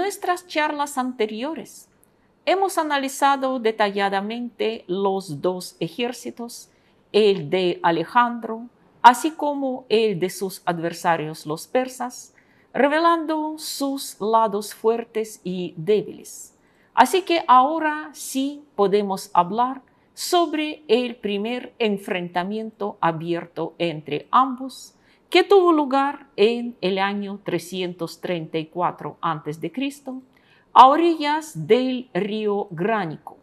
nuestras charlas anteriores, hemos analizado detalladamente los dos ejércitos, el de Alejandro, así como el de sus adversarios los persas, revelando sus lados fuertes y débiles. Así que ahora sí podemos hablar sobre el primer enfrentamiento abierto entre ambos, que tuvo lugar en el año 334 a.C., a orillas del río Gránico,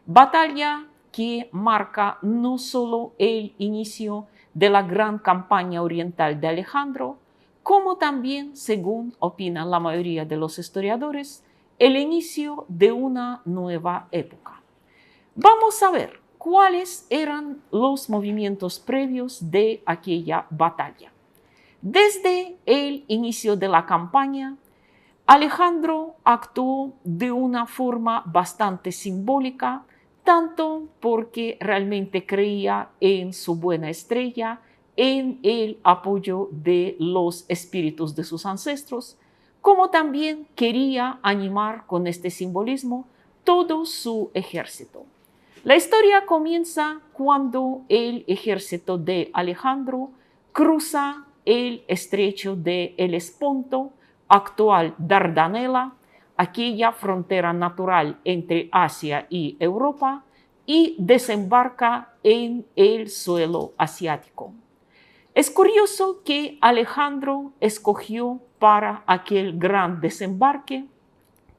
batalla que marca no solo el inicio de la gran campaña oriental de Alejandro, como también, según opinan la mayoría de los historiadores, el inicio de una nueva época. Vamos a ver cuáles eran los movimientos previos de aquella batalla. Desde el inicio de la campaña, Alejandro actuó de una forma bastante simbólica, tanto porque realmente creía en su buena estrella, en el apoyo de los espíritus de sus ancestros, como también quería animar con este simbolismo todo su ejército. La historia comienza cuando el ejército de Alejandro cruza el estrecho de Helesponto, actual Dardanela, aquella frontera natural entre Asia y Europa, y desembarca en el suelo asiático. Es curioso que Alejandro escogió para aquel gran desembarque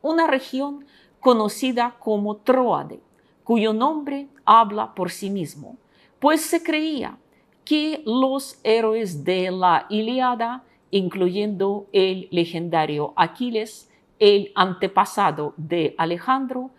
una región conocida como Tróade, cuyo nombre habla por sí mismo, pues se creía que los héroes de la Ilíada, incluyendo el legendario Aquiles, el antepasado de Alejandro,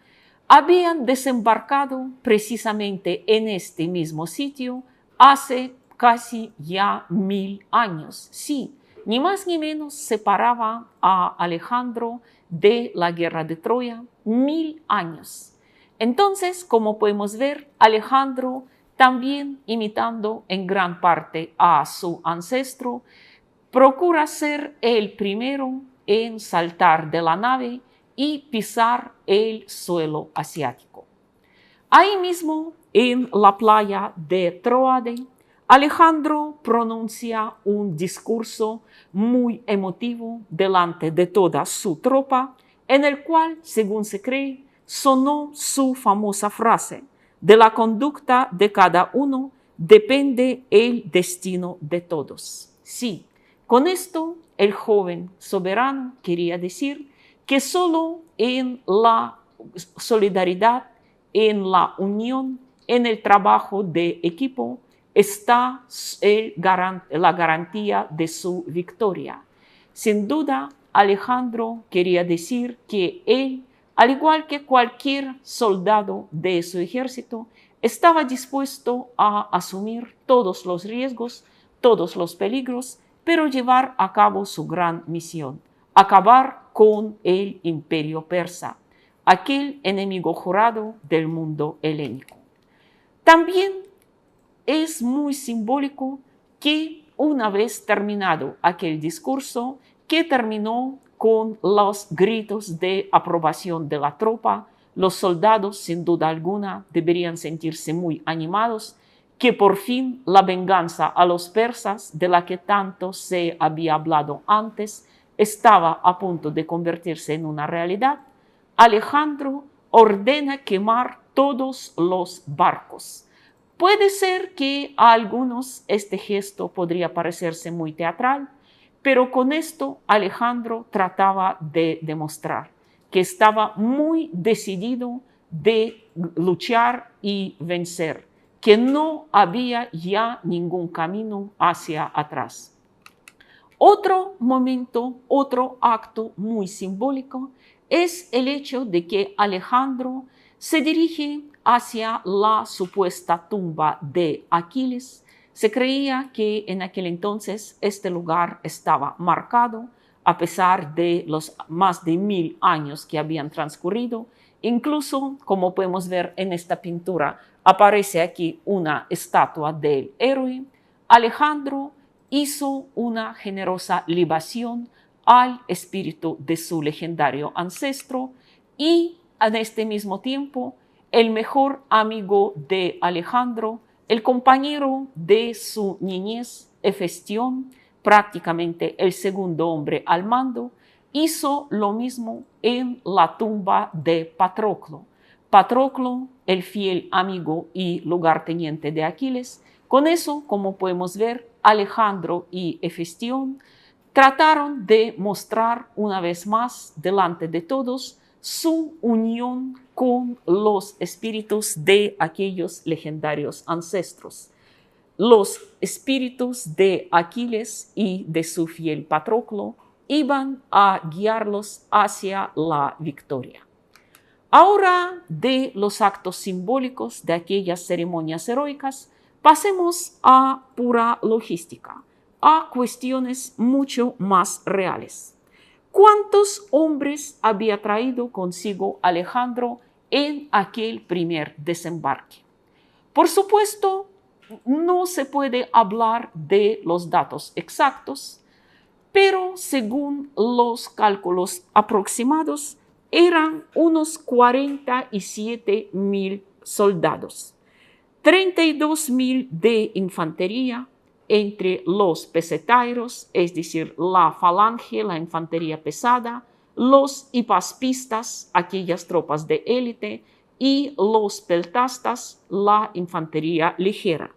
habían desembarcado precisamente en este mismo sitio hace casi ya 1000 años. Sí, ni más ni menos separaba a Alejandro de la guerra de Troya 1000 años. Entonces, como podemos ver, Alejandro, también imitando en gran parte a su ancestro, procura ser el primero en saltar de la nave y pisar el suelo asiático. Ahí mismo, en la playa de Tróade, Alejandro pronuncia un discurso muy emotivo delante de toda su tropa, en el cual, según se cree, sonó su famosa frase: de la conducta de cada uno depende el destino de todos. Sí, con esto el joven soberano quería decir que solo en la solidaridad, en la unión, en el trabajo de equipo, está la garantía de su victoria. Sin duda, Alejandro quería decir que él, al igual que cualquier soldado de su ejército, estaba dispuesto a asumir todos los riesgos, todos los peligros, pero llevar a cabo su gran misión: acabar con el imperio persa, aquel enemigo jurado del mundo helénico. También es muy simbólico que una vez terminado aquel discurso, que terminó con los gritos de aprobación de la tropa, los soldados sin duda alguna deberían sentirse muy animados, que por fin la venganza a los persas, de la que tanto se había hablado antes, estaba a punto de convertirse en una realidad. Alejandro ordena quemar todos los barcos. Puede ser que a algunos este gesto podría parecerse muy teatral, pero con esto Alejandro trataba de demostrar que estaba muy decidido de luchar y vencer, que no había ya ningún camino hacia atrás. Otro momento, otro acto muy simbólico es el hecho de que Alejandro se dirige hacia la supuesta tumba de Aquiles. Se creía que en aquel entonces este lugar estaba marcado, a pesar de los más de 1000 años que habían transcurrido. Incluso, como podemos ver en esta pintura, aparece aquí una estatua del héroe. Alejandro hizo una generosa libación al espíritu de su legendario ancestro y en este mismo tiempo el mejor amigo de Alejandro, el compañero de su niñez, Hefestión, prácticamente el segundo hombre al mando, hizo lo mismo en la tumba de Patroclo. Patroclo, el fiel amigo y lugarteniente de Aquiles. Con eso, como podemos ver, Alejandro y Hefestión trataron de mostrar una vez más delante de todos su unión con los espíritus de aquellos legendarios ancestros. Los espíritus de Aquiles y de su fiel Patroclo iban a guiarlos hacia la victoria. Ahora, de los actos simbólicos de aquellas ceremonias heroicas, pasemos a pura logística, a cuestiones mucho más reales. ¿Cuántos hombres había traído consigo Alejandro en aquel primer desembarque? Por supuesto, no se puede hablar de los datos exactos, pero según los cálculos aproximados, eran unos 47,000 soldados, 32,000 de infantería, entre los pesetairos, es decir, la falange, la infantería pesada, los hipaspistas, aquellas tropas de élite, y los peltastas, la infantería ligera,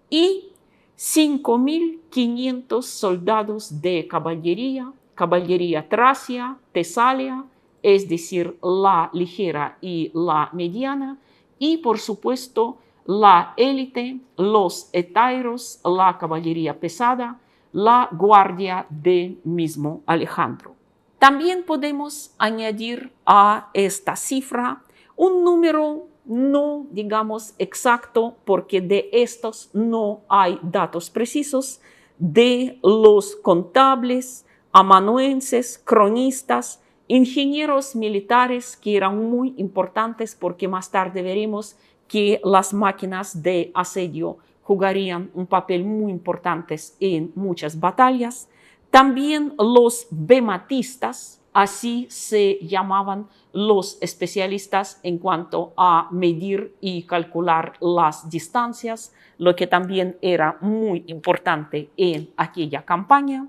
y 5,500 soldados de caballería, caballería tracia, tesalia, es decir, la ligera y la mediana, y por supuesto la élite, los etairos, la caballería pesada, la guardia del mismo Alejandro. También podemos añadir a esta cifra un número no, digamos, exacto, porque de estos no hay datos precisos, de los contables, amanuenses, cronistas, ingenieros militares que eran muy importantes porque más tarde veremos que las máquinas de asedio jugarían un papel muy importante en muchas batallas. También los bematistas, así se llamaban los especialistas en cuanto a medir y calcular las distancias, lo que también era muy importante en aquella campaña.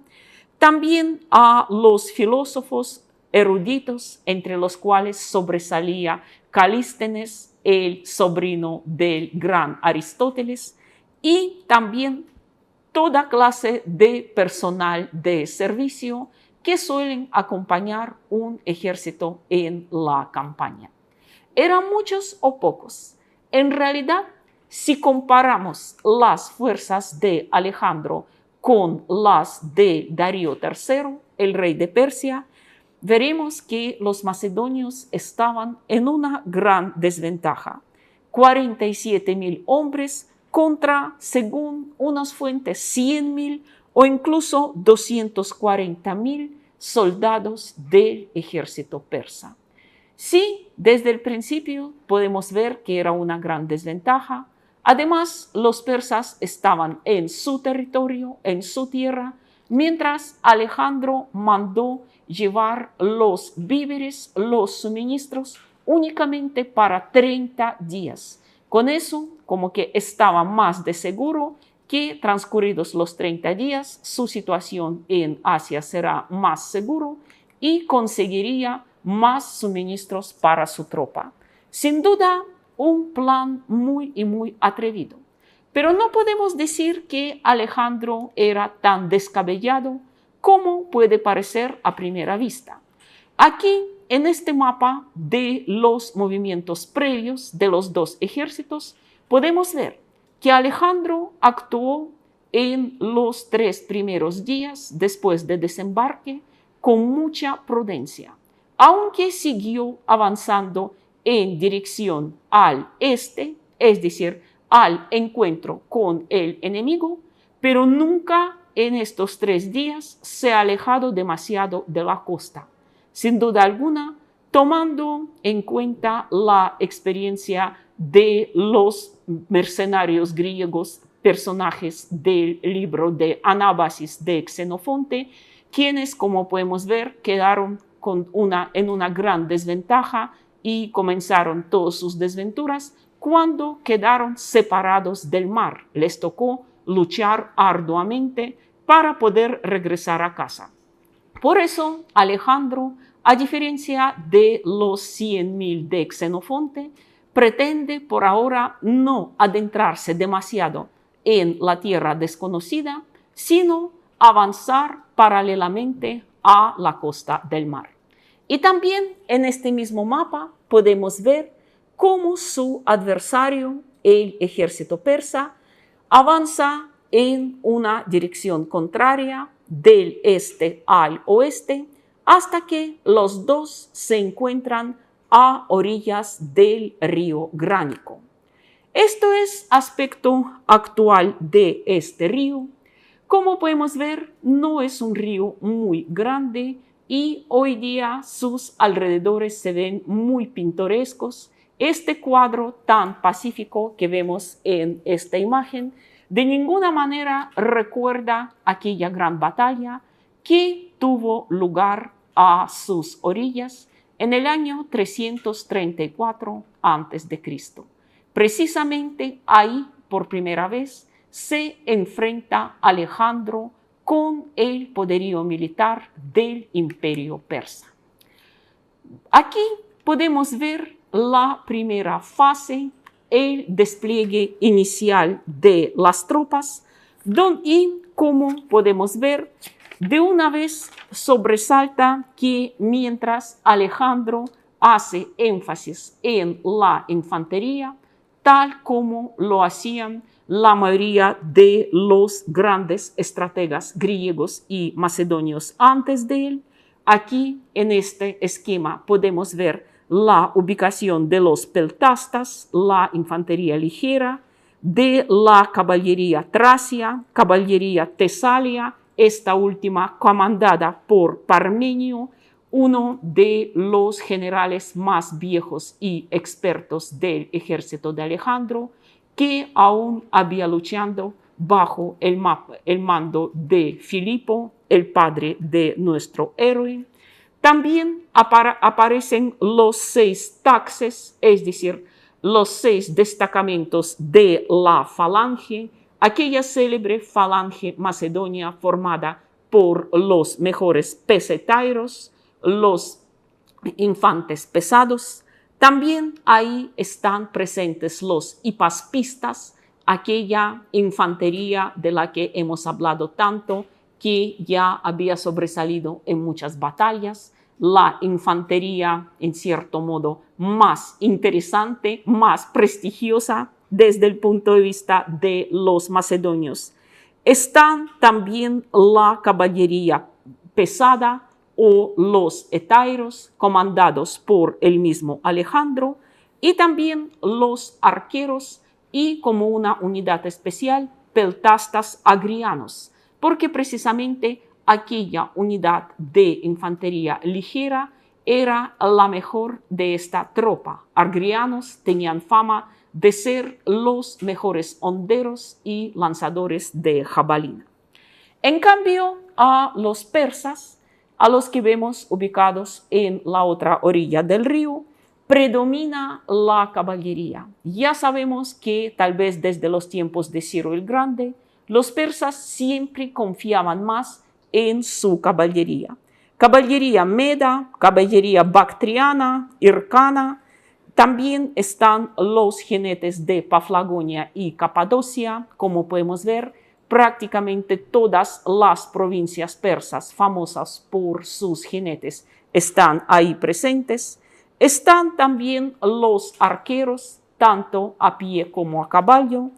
También a los filósofos eruditos, entre los cuales sobresalía Calístenes, el sobrino del gran Aristóteles, y también toda clase de personal de servicio que suelen acompañar un ejército en la campaña. ¿Eran muchos o pocos? En realidad, si comparamos las fuerzas de Alejandro con las de Darío III, el rey de Persia, veremos que los macedonios estaban en una gran desventaja. 47,000 hombres contra, según unas fuentes, 100,000 o incluso 240,000 soldados del ejército persa. Sí, desde el principio podemos ver que era una gran desventaja. Además, los persas estaban en su territorio, en su tierra, mientras Alejandro mandó llevar los víveres, los suministros, únicamente para 30 días. Con eso, como que estaba más de seguro que transcurridos los 30 días, su situación en Asia será más seguro y conseguiría más suministros para su tropa. Sin duda, un plan muy atrevido. Pero no podemos decir que Alejandro era tan descabellado como puede parecer a primera vista. Aquí, en este mapa de los movimientos previos de los dos ejércitos, podemos ver que Alejandro actuó en los 3 primeros días después del desembarque con mucha prudencia, aunque siguió avanzando en dirección al este, es decir, al encuentro con el enemigo, pero nunca en estos 3 días se ha alejado demasiado de la costa. Sin duda alguna, tomando en cuenta la experiencia de los mercenarios griegos, personajes del libro de Anábasis de Xenofonte, quienes, como podemos ver, quedaron en una gran desventaja y comenzaron todas sus desventuras cuando quedaron separados del mar. Les tocó luchar arduamente para poder regresar a casa. Por eso, Alejandro, a diferencia de los 100.000 de Xenofonte, pretende por ahora no adentrarse demasiado en la tierra desconocida, sino avanzar paralelamente a la costa del mar. Y también en este mismo mapa podemos ver cómo su adversario, el ejército persa, avanza en una dirección contraria del este al oeste hasta que los dos se encuentran a orillas del río Gránico. Esto es aspecto actual de este río. Como podemos ver, no es un río muy grande y hoy día sus alrededores se ven muy pintorescos. Este cuadro tan pacífico que vemos en esta imagen de ninguna manera recuerda aquella gran batalla que tuvo lugar a sus orillas en el año 334 a.C. Precisamente ahí, por primera vez, se enfrenta Alejandro con el poderío militar del imperio persa. Aquí podemos ver la primera fase, el despliegue inicial de las tropas, y como podemos ver, de una vez sobresalta que mientras Alejandro hace énfasis en la infantería, tal como lo hacían la mayoría de los grandes estrategas griegos y macedonios antes de él, aquí en este esquema podemos ver la ubicación de los peltastas, la infantería ligera, de la caballería tracia, caballería tesalia, esta última comandada por Parmenio, uno de los generales más viejos y expertos del ejército de Alejandro, que aún había luchado bajo el mando de Filipo, el padre de nuestro héroe. También aparecen los 6 taxes, es decir, los 6 destacamentos de la falange, aquella célebre falange macedonia formada por los mejores pesetairos, los infantes pesados. También ahí están presentes los hipaspistas, aquella infantería de la que hemos hablado tanto, que ya había sobresalido en muchas batallas, la infantería en cierto modo más interesante, más prestigiosa desde el punto de vista de los macedonios. Están también la caballería pesada o los etairos comandados por el mismo Alejandro y también los arqueros y como una unidad especial peltastas agrianos, porque precisamente aquella unidad de infantería ligera era la mejor de esta tropa. Agrianos tenían fama de ser los mejores honderos y lanzadores de jabalina. En cambio, a los persas, a los que vemos ubicados en la otra orilla del río, predomina la caballería. Ya sabemos que tal vez desde los tiempos de Ciro el Grande, los persas siempre confiaban más en su caballería. Caballería meda, caballería bactriana, hircana. También están los jinetes de Paflagonia y Capadocia, como podemos ver, prácticamente todas las provincias persas famosas por sus jinetes están ahí presentes. Están también los arqueros, tanto a pie como a caballo.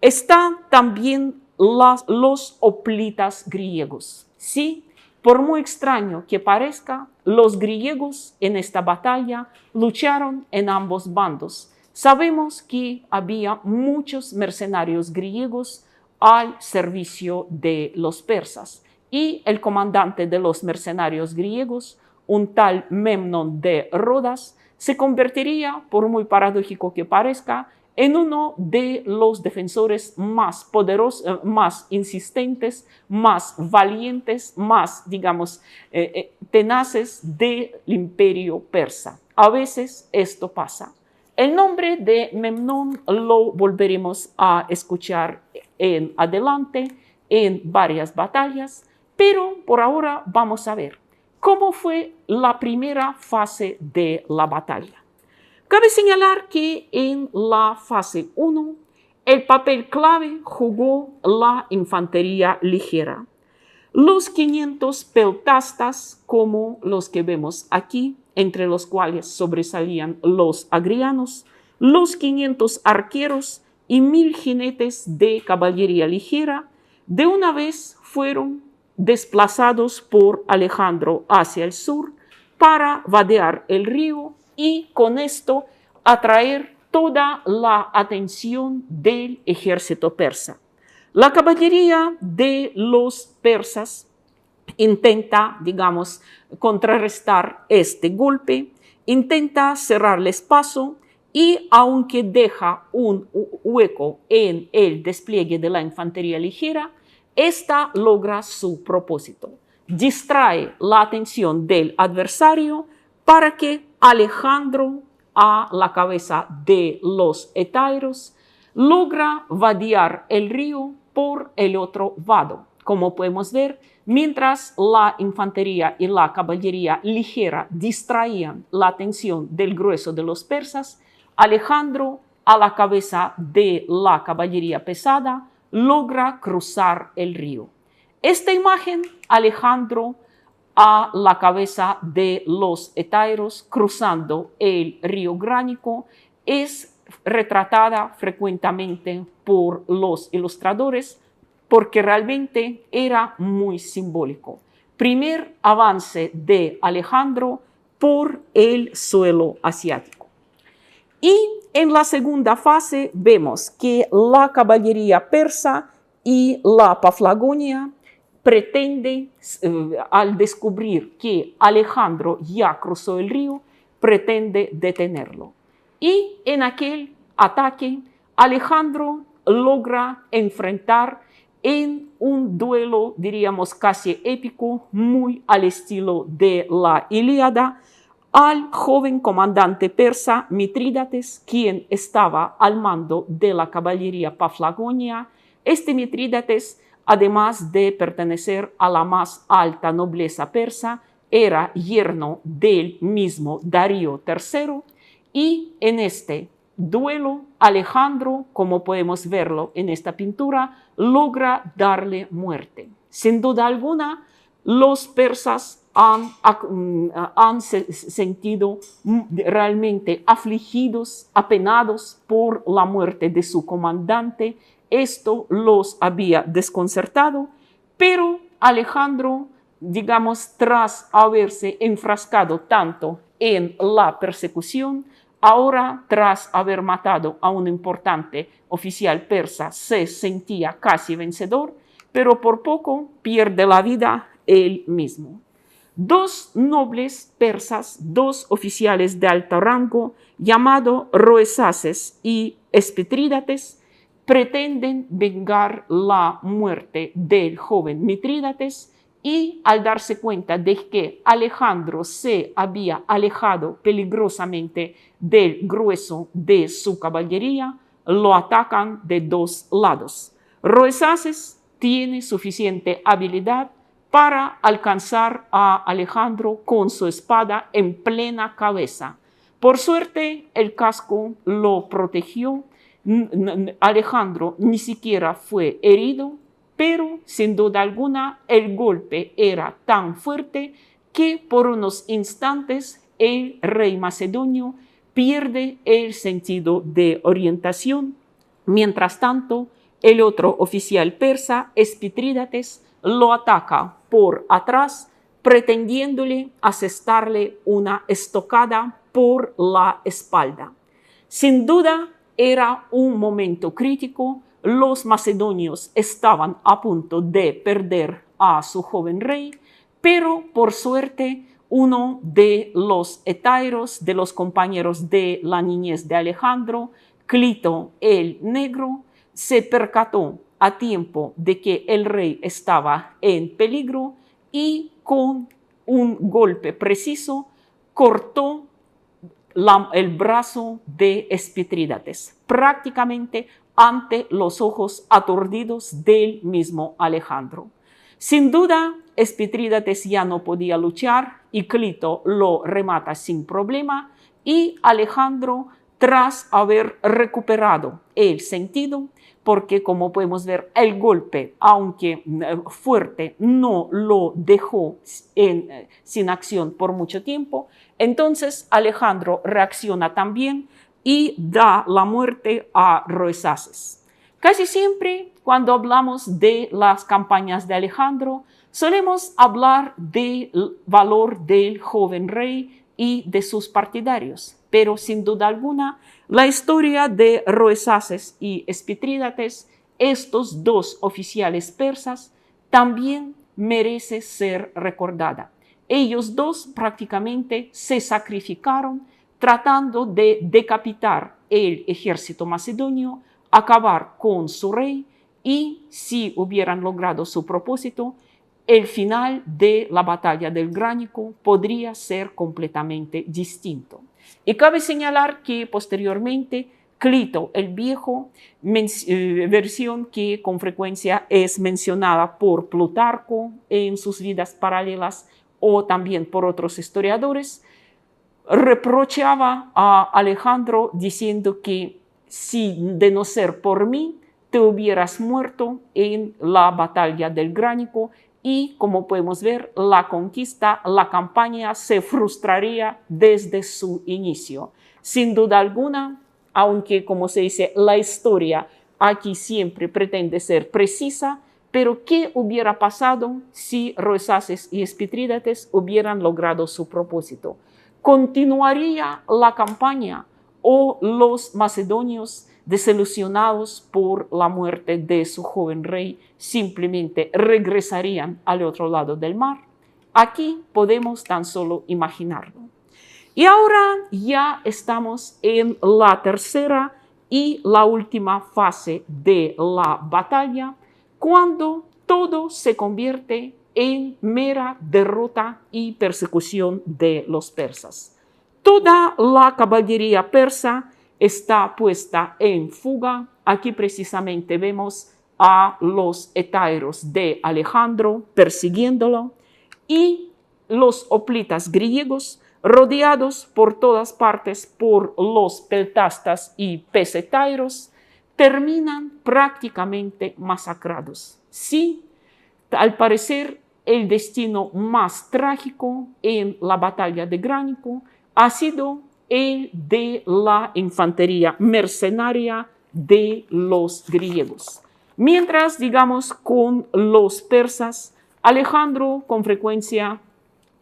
Están también los hoplitas griegos. Sí, por muy extraño que parezca, los griegos en esta batalla lucharon en ambos bandos. Sabemos que había muchos mercenarios griegos al servicio de los persas y el comandante de los mercenarios griegos, un tal Memnón de Rodas, se convertiría, por muy paradójico que parezca, en uno de los defensores más poderosos, más insistentes, más valientes, más, digamos, tenaces del imperio persa. A veces esto pasa. El nombre de Memnón lo volveremos a escuchar en adelante en varias batallas, pero por ahora vamos a ver cómo fue la primera fase de la batalla. Cabe señalar que en la fase 1 el papel clave jugó la infantería ligera. Los 500 peltastas, como los que vemos aquí, entre los cuales sobresalían los agrianos, los 500 arqueros y 1000 jinetes de caballería ligera, de una vez fueron desplazados por Alejandro hacia el sur para vadear el río y con esto atraer toda la atención del ejército persa. La caballería de los persas intenta, digamos, contrarrestar este golpe, intenta cerrarles paso y aunque deja un hueco en el despliegue de la infantería ligera, esta logra su propósito. Distrae la atención del adversario para que Alejandro, a la cabeza de los hetairos, logra vadear el río por el otro vado. Como podemos ver, mientras la infantería y la caballería ligera distraían la atención del grueso de los persas, Alejandro, a la cabeza de la caballería pesada, logra cruzar el río. Esta imagen, Alejandro a la cabeza de los hetairos cruzando el río Gránico, es retratada frecuentemente por los ilustradores porque realmente era muy simbólico. Primer avance de Alejandro por el suelo asiático. Y en la segunda fase vemos que la caballería persa y la Paflagonia pretende, al descubrir que Alejandro ya cruzó el río, pretende detenerlo. Y en aquel ataque, Alejandro logra enfrentar en un duelo, diríamos casi épico, muy al estilo de la Ilíada, al joven comandante persa Mitrídates, quien estaba al mando de la caballería Paflagonia. Este Mitrídates, además de pertenecer a la más alta nobleza persa, era yerno del mismo Darío III, y en este duelo Alejandro, como podemos verlo en esta pintura, logra darle muerte. Sin duda alguna, los persas han sentido realmente afligidos, apenados por la muerte de su comandante. Esto los había desconcertado, pero Alejandro, digamos, tras haberse enfrascado tanto en la persecución, ahora tras haber matado a un importante oficial persa, se sentía casi vencedor, pero por poco pierde la vida él mismo. Dos nobles persas, dos oficiales de alto rango, llamados Roesaces y Espitrídates, pretenden vengar la muerte del joven Mitrídates y al darse cuenta de que Alejandro se había alejado peligrosamente del grueso de su caballería, lo atacan de dos lados. Roesaces tiene suficiente habilidad para alcanzar a Alejandro con su espada en plena cabeza. Por suerte, el casco lo protegió. Alejandro ni siquiera fue herido, pero sin duda alguna el golpe era tan fuerte que por unos instantes el rey macedonio pierde el sentido de orientación. Mientras tanto, el otro oficial persa, Espitrídates, lo ataca por atrás, pretendiéndole asestarle una estocada por la espalda. Sin duda, era un momento crítico. Los macedonios estaban a punto de perder a su joven rey, pero por suerte uno de los hetairos, de los compañeros de la niñez de Alejandro, Clito el Negro se percató a tiempo de que el rey estaba en peligro y con un golpe preciso cortó el brazo de Espitrídates, prácticamente ante los ojos aturdidos del mismo Alejandro. Sin duda, Espitrídates ya no podía luchar y Clito lo remata sin problema y Alejandro, tras haber recuperado el sentido, porque como podemos ver, el golpe, aunque fuerte, no lo dejó sin acción por mucho tiempo, entonces Alejandro reacciona también y da la muerte a Roesaces. Casi siempre cuando hablamos de las campañas de Alejandro, solemos hablar del valor del joven rey y de sus partidarios, pero sin duda alguna, la historia de Roesaces y Espitrídates, estos dos oficiales persas, también merece ser recordada. Ellos dos prácticamente se sacrificaron tratando de decapitar el ejército macedonio, acabar con su rey y, si hubieran logrado su propósito, el final de la batalla del Gránico podría ser completamente distinto. Y cabe señalar que posteriormente Clito el Viejo, versión que con frecuencia es mencionada por Plutarco en sus vidas paralelas o también por otros historiadores, reprochaba a Alejandro diciendo que si de no ser por mí, te hubieras muerto en la batalla del Gránico y, como podemos ver, la conquista, la campaña se frustraría desde su inicio. Sin duda alguna, aunque, como se dice, la historia aquí siempre pretende ser precisa, pero ¿qué hubiera pasado si Roesaces y Espitrídates hubieran logrado su propósito? ¿Continuaría la campaña o los macedonios, desilusionados por la muerte de su joven rey, simplemente regresarían al otro lado del mar? Aquí podemos tan solo imaginarlo. Y ahora ya estamos en la tercera y la última fase de la batalla, cuando todo se convierte en mera derrota y persecución de los persas. Toda la caballería persa está puesta en fuga. Aquí precisamente vemos a los hetairos de Alejandro persiguiéndolo y los hoplitas griegos rodeados por todas partes por los peltastas y pesetairos, terminan prácticamente masacrados. Sí, al parecer, el destino más trágico en la batalla de Gránico ha sido el de la infantería mercenaria de los griegos. Mientras, digamos, con los persas, Alejandro con frecuencia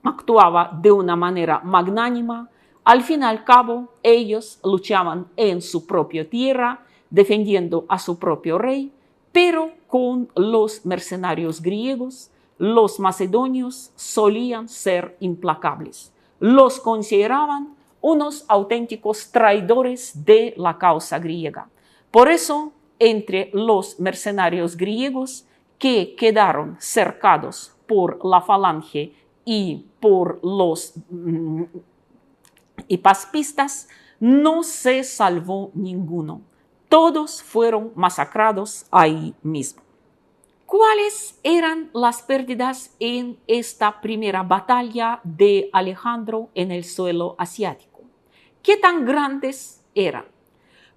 actuaba de una manera magnánima. Al fin y al cabo, ellos luchaban en su propia tierra, defendiendo a su propio rey, pero con los mercenarios griegos, los macedonios solían ser implacables. Los consideraban unos auténticos traidores de la causa griega. Por eso, entre los mercenarios griegos que quedaron cercados por la falange y por los hipaspistas, no se salvó ninguno. Todos fueron masacrados ahí mismo. ¿Cuáles eran las pérdidas en esta primera batalla de Alejandro en el suelo asiático? ¿Qué tan grandes eran?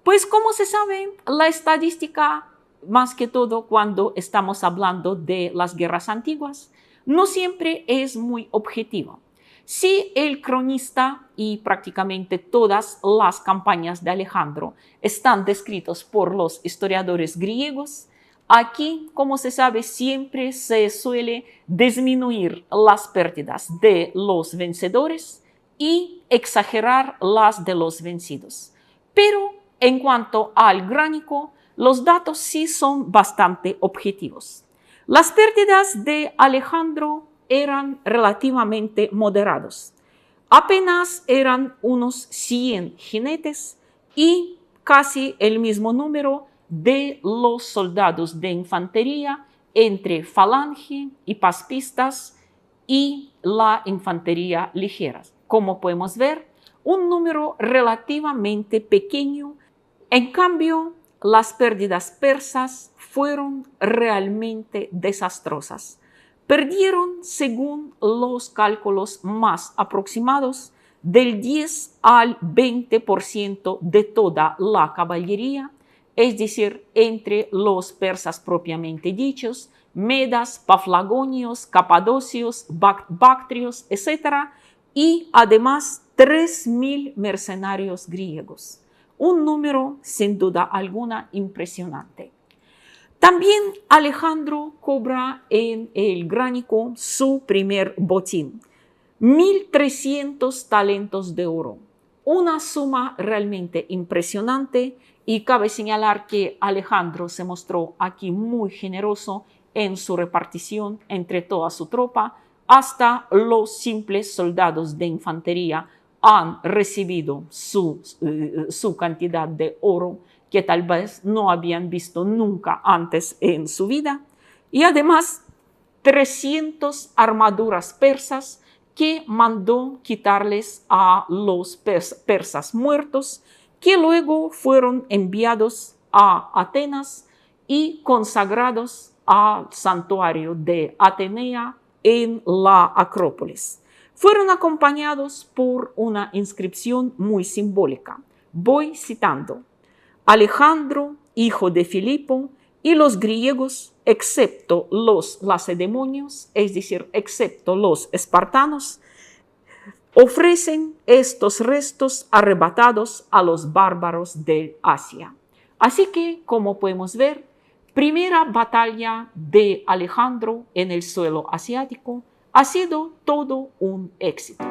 Pues como se sabe, la estadística, más que todo cuando estamos hablando de las guerras antiguas, no siempre es muy objetiva. Si el cronista y prácticamente todas las campañas de Alejandro están descritos por los historiadores griegos, aquí, como se sabe, siempre se suele disminuir las pérdidas de los vencedores y exagerar las de los vencidos. Pero en cuanto al Gránico, los datos sí son bastante objetivos. Las pérdidas de Alejandro eran relativamente moderados. Apenas eran unos 100 jinetes y casi el mismo número de los soldados de infantería entre falange y paspistas y la infantería ligera. Como podemos ver, un número relativamente pequeño. En cambio, las pérdidas persas fueron realmente desastrosas. Perdieron, según los cálculos más aproximados, del 10 al 20% de toda la caballería, es decir, entre los persas propiamente dichos, medas, paflagonios, capadocios, bactrios, etc., y además 3.000 mercenarios griegos. Un número sin duda alguna impresionante. También Alejandro cobra en el Gránico su primer botín, 1.300 talentos de oro, una suma realmente impresionante, y cabe señalar que Alejandro se mostró aquí muy generoso en su repartición entre toda su tropa. Hasta los simples soldados de infantería han recibido su cantidad de oro que tal vez no habían visto nunca antes en su vida. Y además 300 armaduras persas que mandó quitarles a los persas muertos, que luego fueron enviados a Atenas y consagrados al santuario de Atenea en la Acrópolis. Fueron acompañados por una inscripción muy simbólica. Voy citando: Alejandro, hijo de Filipo, y los griegos, excepto los lacedemonios, es decir, excepto los espartanos, ofrecen estos restos arrebatados a los bárbaros de Asia. Así que, como podemos ver, primera batalla de Alejandro en el suelo asiático ha sido todo un éxito.